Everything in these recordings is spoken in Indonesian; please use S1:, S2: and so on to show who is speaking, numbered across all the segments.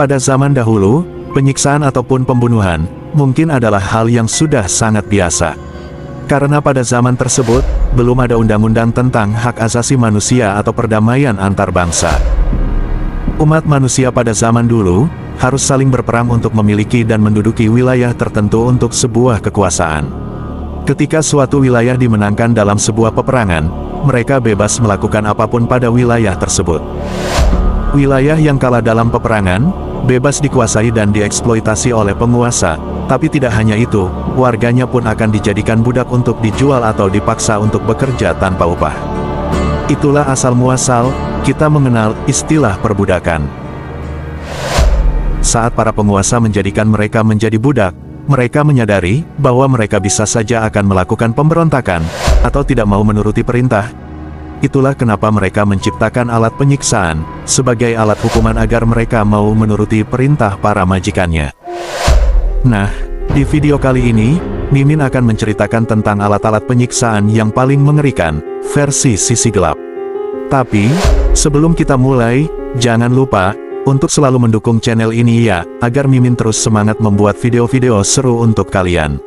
S1: Pada zaman dahulu, penyiksaan ataupun pembunuhan mungkin adalah hal yang sudah sangat biasa. Karena pada zaman tersebut, belum ada undang-undang tentang hak asasi manusia atau perdamaian antar bangsa. Umat manusia pada zaman dulu, harus saling berperang untuk memiliki dan menduduki wilayah tertentu untuk sebuah kekuasaan. Ketika suatu wilayah dimenangkan dalam sebuah peperangan, mereka bebas melakukan apapun pada wilayah tersebut. Wilayah yang kalah dalam peperangan, bebas dikuasai dan dieksploitasi oleh penguasa. Tapi tidak hanya itu, warganya pun akan dijadikan budak untuk dijual atau dipaksa untuk bekerja tanpa upah. Itulah asal-muasal kita mengenal istilah perbudakan. Saat para penguasa menjadikan mereka menjadi budak, mereka menyadari bahwa mereka bisa saja akan melakukan pemberontakan, atau tidak mau menuruti perintah. Itulah kenapa mereka menciptakan alat penyiksaan, sebagai alat hukuman agar mereka mau menuruti perintah para majikannya. Nah, di video kali ini, Mimin akan menceritakan tentang alat-alat penyiksaan yang paling mengerikan, versi sisi gelap. Tapi, sebelum kita mulai, jangan lupa untuk selalu mendukung channel ini ya, agar Mimin terus semangat membuat video-video seru untuk kalian.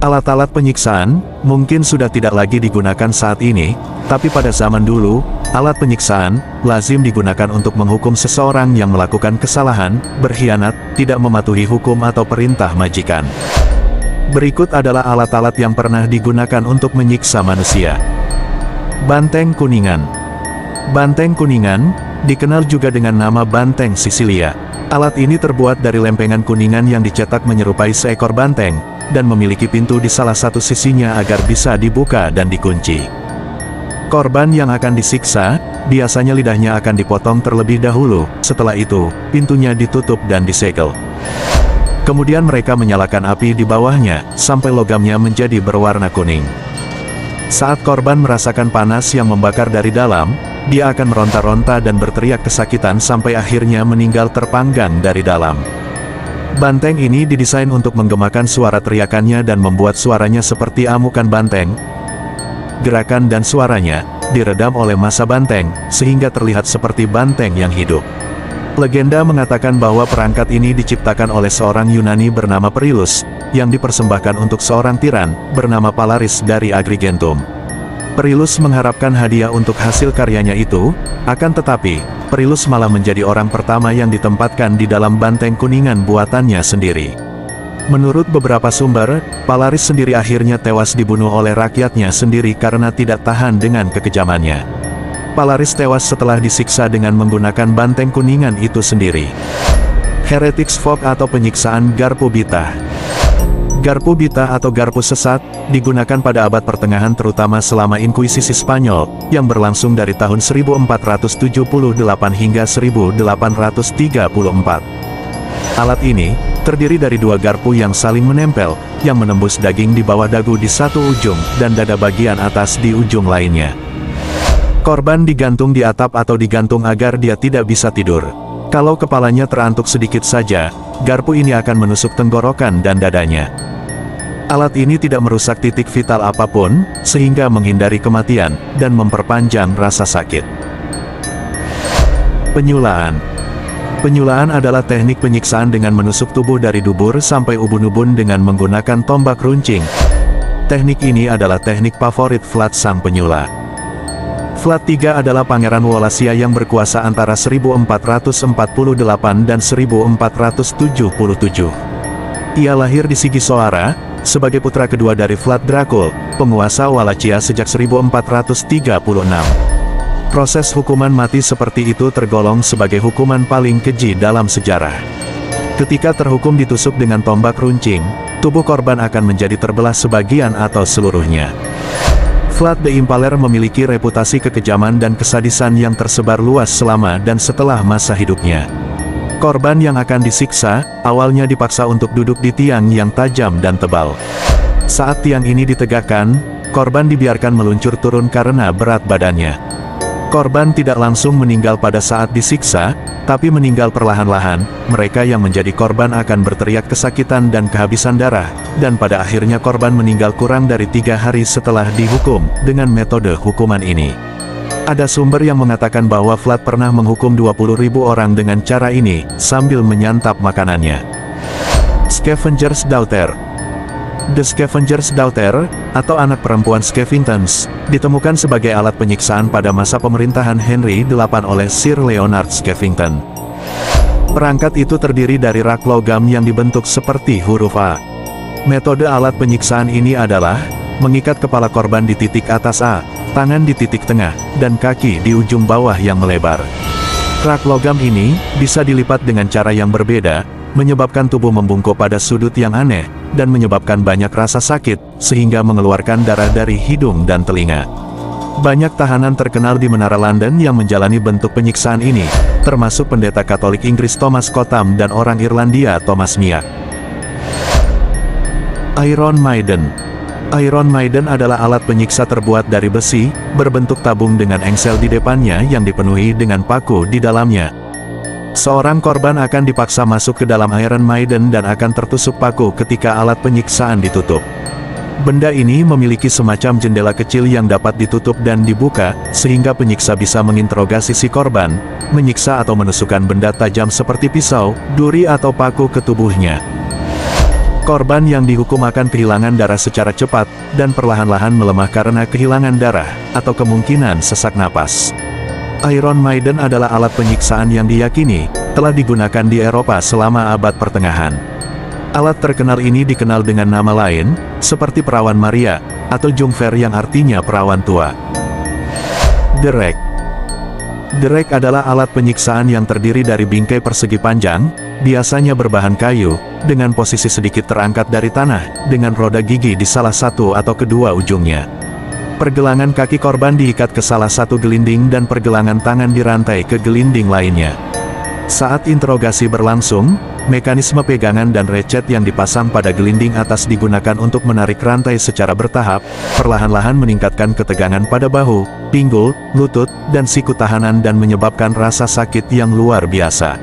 S1: Alat-alat penyiksaan mungkin sudah tidak lagi digunakan saat ini, tapi pada zaman dulu, alat penyiksaan lazim digunakan untuk menghukum seseorang yang melakukan kesalahan, berkhianat, tidak mematuhi hukum atau perintah majikan. Berikut adalah alat-alat yang pernah digunakan untuk menyiksa manusia. Banteng Kuningan. Banteng Kuningan dikenal juga dengan nama banteng Sisilia. Alat ini terbuat dari lempengan kuningan yang dicetak menyerupai seekor banteng, dan memiliki pintu di salah satu sisinya agar bisa dibuka dan dikunci. Korban yang akan disiksa, biasanya lidahnya akan dipotong terlebih dahulu, setelah itu, pintunya ditutup dan disegel. Kemudian mereka menyalakan api di bawahnya, sampai logamnya menjadi berwarna kuning. Saat korban merasakan panas yang membakar dari dalam, dia akan meronta-ronta dan berteriak kesakitan sampai akhirnya meninggal terpanggang dari dalam. Banteng ini didesain untuk menggemakan suara teriakannya dan membuat suaranya seperti amukan banteng. Gerakan dan suaranya diredam oleh massa banteng, sehingga terlihat seperti banteng yang hidup. Legenda mengatakan bahwa perangkat ini diciptakan oleh seorang Yunani bernama Perillus, yang dipersembahkan untuk seorang tiran, bernama Palaris dari Agrigentum. Perillus mengharapkan hadiah untuk hasil karyanya itu, akan tetapi, Perillus malah menjadi orang pertama yang ditempatkan di dalam banteng kuningan buatannya sendiri. Menurut beberapa sumber, Palaris sendiri akhirnya tewas dibunuh oleh rakyatnya sendiri karena tidak tahan dengan kekejamannya. Palaris tewas setelah disiksa dengan menggunakan banteng kuningan itu sendiri. Heretics Folk atau penyiksaan Garpu Bita. Garpu Bita atau garpu sesat, digunakan pada abad pertengahan terutama selama Inkuisisi Spanyol, yang berlangsung dari tahun 1478 hingga 1834. Alat ini, terdiri dari dua garpu yang saling menempel, yang menembus daging di bawah dagu di satu ujung, dan dada bagian atas di ujung lainnya. Korban digantung di atap atau digantung agar dia tidak bisa tidur. Kalau kepalanya terantuk sedikit saja, garpu ini akan menusuk tenggorokan dan dadanya. Alat ini tidak merusak titik vital apapun, sehingga menghindari kematian, dan memperpanjang rasa sakit. Penyulaan. Penyulaan adalah teknik penyiksaan dengan menusuk tubuh dari dubur sampai ubun-ubun dengan menggunakan tombak runcing. Teknik ini adalah teknik favorit Vlad sang penyula. Vlad III adalah pangeran Wallachia yang berkuasa antara 1448 dan 1477. Ia lahir di Sigisoara, sebagai putra kedua dari Vlad Dracul, penguasa Wallachia sejak 1436. Proses hukuman mati seperti itu tergolong sebagai hukuman paling keji dalam sejarah. Ketika terhukum ditusuk dengan tombak runcing, tubuh korban akan menjadi terbelah sebagian atau seluruhnya. Vlad the Impaler memiliki reputasi kekejaman dan kesadisan yang tersebar luas selama dan setelah masa hidupnya. Korban yang akan disiksa, awalnya dipaksa untuk duduk di tiang yang tajam dan tebal. Saat tiang ini ditegakkan, korban dibiarkan meluncur turun karena berat badannya. Korban tidak langsung meninggal pada saat disiksa, tapi meninggal perlahan-lahan. Mereka yang menjadi korban akan berteriak kesakitan dan kehabisan darah, dan pada akhirnya korban meninggal kurang dari 3 hari setelah dihukum, dengan metode hukuman ini. Ada sumber yang mengatakan bahwa Vlad pernah menghukum 20.000 orang dengan cara ini, sambil menyantap makanannya. Scavenger's Daughter. The Scavenger's Daughter, atau anak perempuan Skeffingtons, ditemukan sebagai alat penyiksaan pada masa pemerintahan Henry VIII oleh Sir Leonard Skeffington. Perangkat itu terdiri dari rak logam yang dibentuk seperti huruf A. Metode alat penyiksaan ini adalah mengikat kepala korban di titik atas A, tangan di titik tengah, dan kaki di ujung bawah yang melebar. Rak logam ini bisa dilipat dengan cara yang berbeda, menyebabkan tubuh membungkuk pada sudut yang aneh, dan menyebabkan banyak rasa sakit, sehingga mengeluarkan darah dari hidung dan telinga. Banyak tahanan terkenal di Menara London yang menjalani bentuk penyiksaan ini, termasuk pendeta Katolik Inggris Thomas Cotham dan orang Irlandia Thomas Miak. Iron Maiden. Iron Maiden adalah alat penyiksa terbuat dari besi, berbentuk tabung dengan engsel di depannya yang dipenuhi dengan paku di dalamnya. Seorang korban akan dipaksa masuk ke dalam Iron Maiden dan akan tertusuk paku ketika alat penyiksaan ditutup. Benda ini memiliki semacam jendela kecil yang dapat ditutup dan dibuka, sehingga penyiksa bisa menginterogasi si korban, menyiksa atau menusukkan benda tajam seperti pisau, duri atau paku ke tubuhnya. Korban yang dihukum akan kehilangan darah secara cepat, dan perlahan-lahan melemah karena kehilangan darah, atau kemungkinan sesak napas. Iron Maiden adalah alat penyiksaan yang diyakini telah digunakan di Eropa selama abad pertengahan. Alat terkenal ini dikenal dengan nama lain, seperti perawan Maria, atau Jungfer yang artinya perawan tua. Derek. Derek adalah alat penyiksaan yang terdiri dari bingkai persegi panjang, biasanya berbahan kayu, dengan posisi sedikit terangkat dari tanah, dengan roda gigi di salah satu atau kedua ujungnya. Pergelangan kaki korban diikat ke salah satu gelinding dan pergelangan tangan dirantai ke gelinding lainnya. Saat interogasi berlangsung, mekanisme pegangan dan recet yang dipasang pada gelinding atas digunakan untuk menarik rantai secara bertahap, perlahan-lahan meningkatkan ketegangan pada bahu, pinggul, lutut, dan siku tahanan dan menyebabkan rasa sakit yang luar biasa.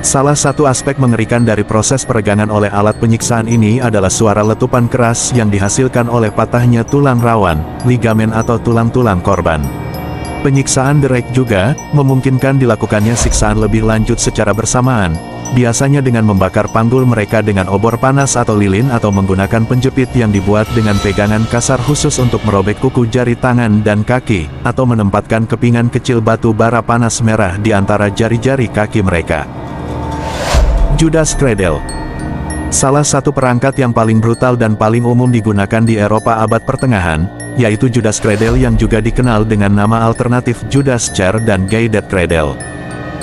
S1: Salah satu aspek mengerikan dari proses peregangan oleh alat penyiksaan ini adalah suara letupan keras yang dihasilkan oleh patahnya tulang rawan, ligamen atau tulang-tulang korban. Penyiksaan derek juga memungkinkan dilakukannya siksaan lebih lanjut secara bersamaan, biasanya dengan membakar panggul mereka dengan obor panas atau lilin atau menggunakan penjepit yang dibuat dengan pegangan kasar khusus untuk merobek kuku jari tangan dan kaki, atau menempatkan kepingan kecil batu bara panas merah di antara jari-jari kaki mereka. Judas Cradle. Salah satu perangkat yang paling brutal dan paling umum digunakan di Eropa abad pertengahan, yaitu Judas Cradle yang juga dikenal dengan nama alternatif Judas Chair dan Guided Cradle.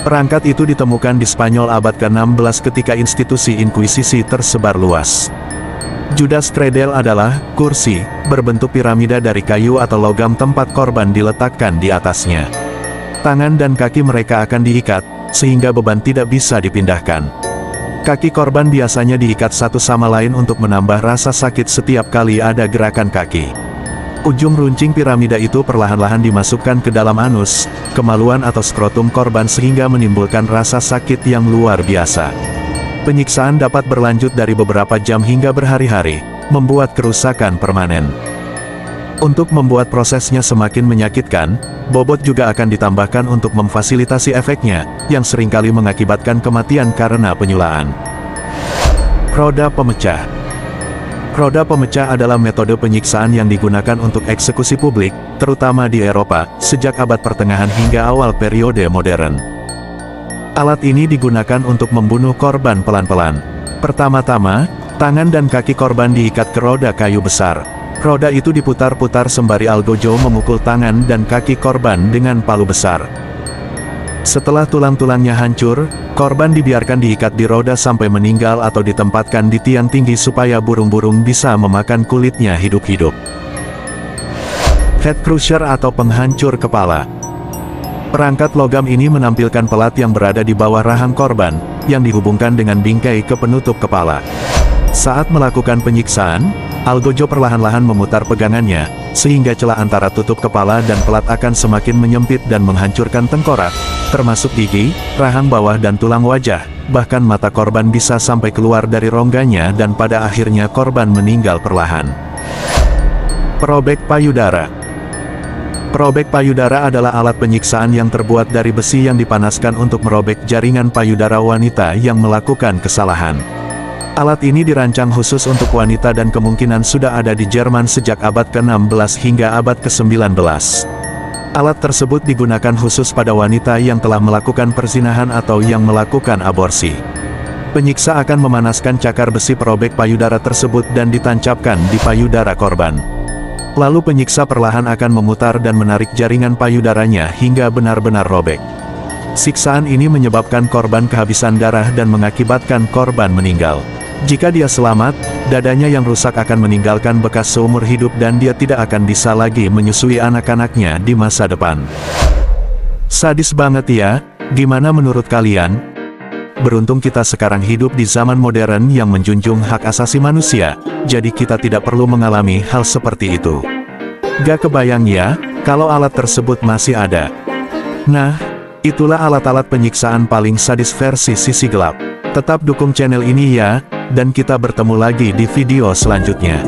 S1: Perangkat itu ditemukan di Spanyol abad ke-16 ketika institusi inkuisisi tersebar luas. Judas Cradle adalah kursi berbentuk piramida dari kayu atau logam tempat korban diletakkan di atasnya. Tangan dan kaki mereka akan diikat, sehingga beban tidak bisa dipindahkan. Kaki korban biasanya diikat satu sama lain untuk menambah rasa sakit setiap kali ada gerakan kaki. Ujung runcing piramida itu perlahan-lahan dimasukkan ke dalam anus, kemaluan atau skrotum korban sehingga menimbulkan rasa sakit yang luar biasa. Penyiksaan dapat berlanjut dari beberapa jam hingga berhari-hari, membuat kerusakan permanen. Untuk membuat prosesnya semakin menyakitkan, bobot juga akan ditambahkan untuk memfasilitasi efeknya, yang seringkali mengakibatkan kematian karena penyulaan. Roda pemecah. Roda pemecah adalah metode penyiksaan yang digunakan untuk eksekusi publik, terutama di Eropa, sejak abad pertengahan hingga awal periode modern. Alat ini digunakan untuk membunuh korban pelan-pelan. Pertama-tama, tangan dan kaki korban diikat ke roda kayu besar. Roda itu diputar-putar sembari algojo memukul tangan dan kaki korban dengan palu besar. Setelah tulang-tulangnya hancur, korban dibiarkan diikat di roda sampai meninggal atau ditempatkan di tiang tinggi supaya burung-burung bisa memakan kulitnya hidup-hidup. Head crusher atau penghancur kepala. Perangkat logam ini menampilkan pelat yang berada di bawah rahang korban, yang dihubungkan dengan bingkai ke penutup kepala. Saat melakukan penyiksaan, algojo perlahan-lahan memutar pegangannya, sehingga celah antara tutup kepala dan pelat akan semakin menyempit dan menghancurkan tengkorak, termasuk gigi, rahang bawah dan tulang wajah, bahkan mata korban bisa sampai keluar dari rongganya dan pada akhirnya korban meninggal perlahan. Perobek payudara. Perobek payudara adalah alat penyiksaan yang terbuat dari besi yang dipanaskan untuk merobek jaringan payudara wanita yang melakukan kesalahan. Alat ini dirancang khusus untuk wanita dan kemungkinan sudah ada di Jerman sejak abad ke-16 hingga abad ke-19. Alat tersebut digunakan khusus pada wanita yang telah melakukan perzinahan atau yang melakukan aborsi. Penyiksa akan memanaskan cakar besi perobek payudara tersebut dan ditancapkan di payudara korban. Lalu penyiksa perlahan akan memutar dan menarik jaringan payudaranya hingga benar-benar robek. Siksaan ini menyebabkan korban kehabisan darah dan mengakibatkan korban meninggal. Jika dia selamat, dadanya yang rusak akan meninggalkan bekas seumur hidup dan dia tidak akan bisa lagi menyusui anak-anaknya di masa depan. Sadis banget ya, gimana menurut kalian? Beruntung kita sekarang hidup di zaman modern yang menjunjung hak asasi manusia, jadi kita tidak perlu mengalami hal seperti itu. Gak kebayang ya, kalau alat tersebut masih ada. Nah, itulah alat-alat penyiksaan paling sadis versi sisi gelap. Tetap dukung channel ini ya, dan kita bertemu lagi di video selanjutnya.